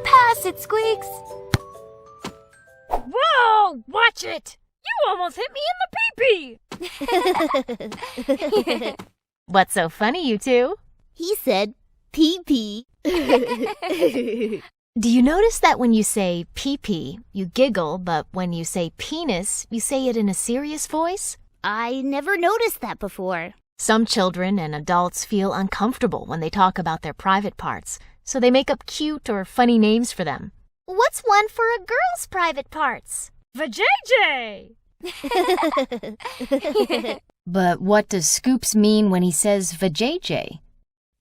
Pass it, Squeaks! Whoa! Watch it! You almost hit me in the pee-pee! What's so funny, you two? He said pee-pee. Do you notice that when you say pee-pee, you giggle, but when you say penis, you say it in a serious voice? I never noticed that before. Some children and adults feel uncomfortable when they talk about their private parts, so they make up cute or funny names for them. What's one for a girl's private parts? Vajayjay! But what does Scoops mean when he says vajayjay?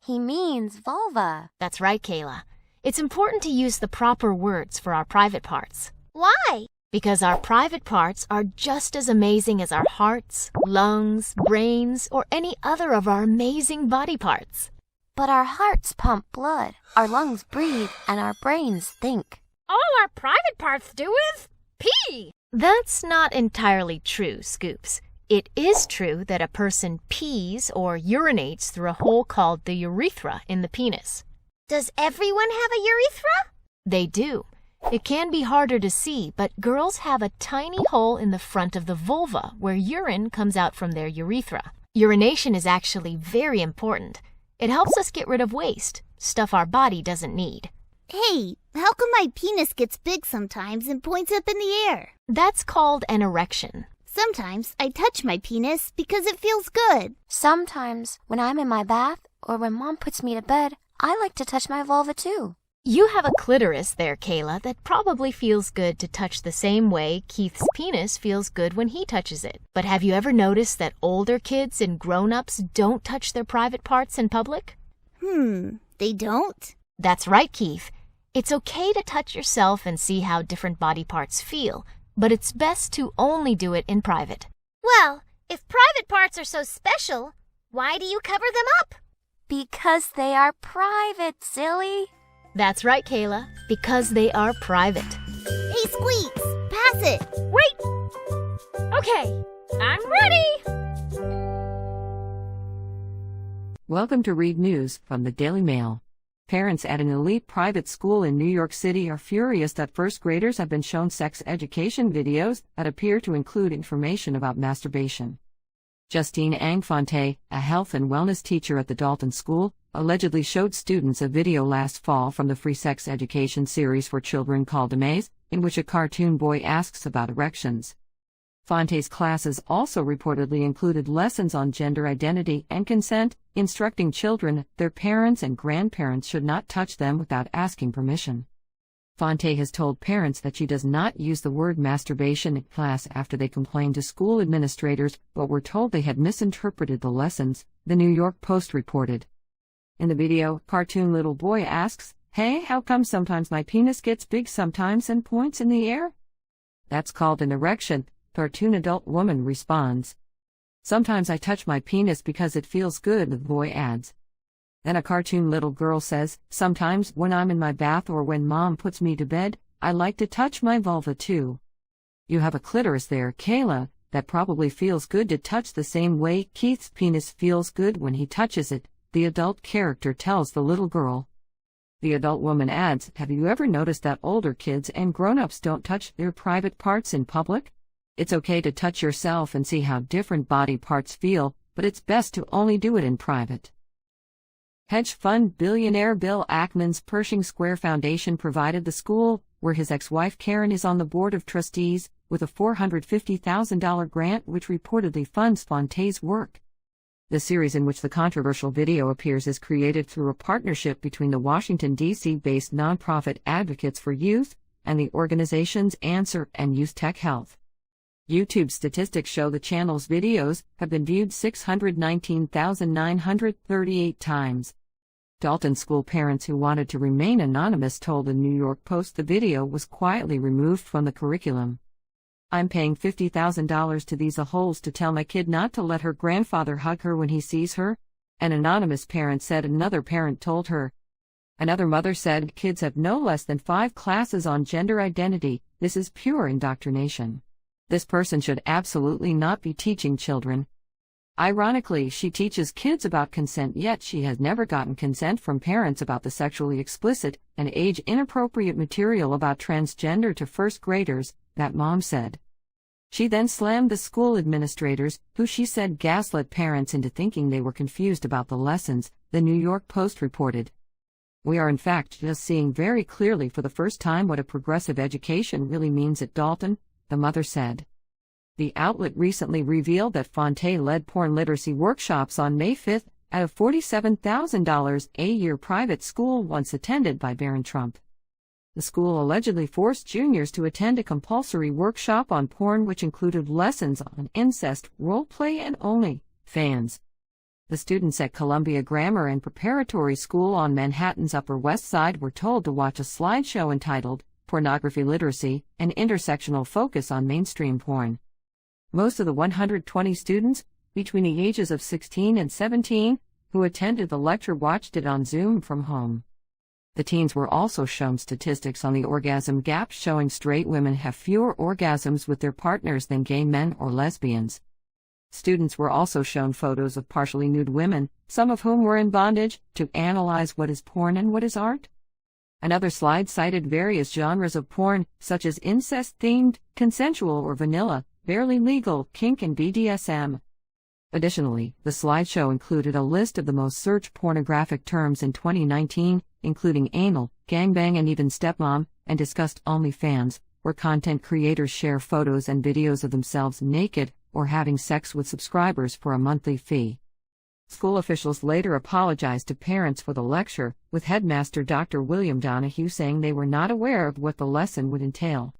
He means vulva. That's right, Kayla. It's important to use the proper words for our private parts. Why? Because our private parts are just as amazing as our hearts, lungs, brains, or any other of our amazing body parts. But our hearts pump blood, our lungs breathe, and our brains think. All our private parts do is pee! That's not entirely true, Scoops. It is true that a person pees or urinates through a hole called the urethra in the penis. Does everyone have a urethra? They do. It can be harder to see, but girls have a tiny hole in the front of the vulva where urine comes out from their urethra. Urination is actually very important. It helps us get rid of waste, stuff our body doesn't need. Hey, how come my penis gets big sometimes and points up in the air? That's called an erection. Sometimes I touch my penis because it feels good. Sometimes, when I'm in my bath or when Mom puts me to bed, I like to touch my vulva too. You have a clitoris there, Kayla, that probably feels good to touch the same way Keith's penis feels good when he touches it. But have you ever noticed that older kids and grown-ups don't touch their private parts in public? They don't? That's right, Keith. It's okay to touch yourself and see how different body parts feel, but it's best to only do it in private. Well, if private parts are so special, why do you cover them up? Because they are private, silly. That's right, Kayla, because they are private. Hey, Squeaks, pass it. Wait! Okay, I'm ready! Welcome to Read News from the Daily Mail. Parents at an elite private school in New York City are furious that first graders have been shown sex education videos that appear to include information about masturbation. Justine Angfonte, a health and wellness teacher at the Dalton School, allegedly showed students a video last fall from the free sex education series for children called Amaze, in which a cartoon boy asks about erections. Fonte's classes also reportedly included lessons on gender identity and consent, instructing children their parents and grandparents should not touch them without asking permission. Fonte has told parents that she does not use the word masturbation in class after they complained to school administrators but were told they had misinterpreted the lessons, the New York Post reported. In the video, cartoon little boy asks, "Hey, how come sometimes my penis gets big sometimes and points in the air?" "That's called an erection," cartoon adult woman responds. "Sometimes I touch my penis because it feels good," the boy adds. Then a cartoon little girl says, "Sometimes when I'm in my bath or when Mom puts me to bed, I like to touch my vulva too." You have a clitoris there, Kayla, that probably feels good to touch the same way Keith's penis feels good when he touches it, the adult character tells the little girl. The adult woman adds, "Have you ever noticed that older kids and grown-ups don't touch their private parts in public? It's okay to touch yourself and see how different body parts feel, but it's best to only do it in private." Hedge fund billionaire Bill Ackman's Pershing Square Foundation provided the school, where his ex-wife Karen is on the board of trustees, with a $450,000 grant which reportedly funds Fonte's work. The series in which the controversial video appears is created through a partnership between the Washington, D.C.-based nonprofit Advocates for Youth and the organizations Answer and Youth Tech Health. YouTube statistics show the channel's videos have been viewed 619,938 times. Dalton School parents who wanted to remain anonymous told the New York Post the video was quietly removed from the curriculum. "I'm paying $50,000 to these a-holes to tell my kid not to let her grandfather hug her when he sees her," an anonymous parent said. Another parent told her. Another mother said, "Kids have no less than 5 classes on gender identity. This is pure indoctrination. This person should absolutely not be teaching children." Ironically, she teaches kids about consent, yet she has never gotten consent from parents about the sexually explicit and age-inappropriate material about transgender to first graders, that mom said. She then slammed the school administrators, who she said gaslit parents into thinking they were confused about the lessons, the New York Post reported. We are in fact just seeing very clearly for the first time what a progressive education really means at Dalton, the mother said. The outlet recently revealed that Fonte led porn literacy workshops on May 5 at a $47,000 a year private school once attended by Barron Trump. The school allegedly forced juniors to attend a compulsory workshop on porn which included lessons on incest, role play, and OnlyFans. The students at Columbia Grammar and Preparatory School on Manhattan's Upper West Side were told to watch a slideshow entitled Pornography Literacy, an Intersectional Focus on Mainstream Porn. Most of the 120 students, between the ages of 16 and 17, who attended the lecture watched it on Zoom from home. The teens were also shown statistics on the orgasm gap, showing straight women have fewer orgasms with their partners than gay men or lesbians. Students were also shown photos of partially nude women, some of whom were in bondage, to analyze what is porn and what is art. Another slide cited various genres of porn, such as incest-themed, consensual or vanilla, barely legal, kink, and BDSM. Additionally, the slideshow included a list of the most searched pornographic terms in 2019, including anal, gangbang, and even stepmom, and discussed OnlyFans, where content creators share photos and videos of themselves naked or having sex with subscribers for a monthly fee. School officials later apologized to parents for the lecture, with headmaster Dr. William Donahue saying they were not aware of what the lesson would entail.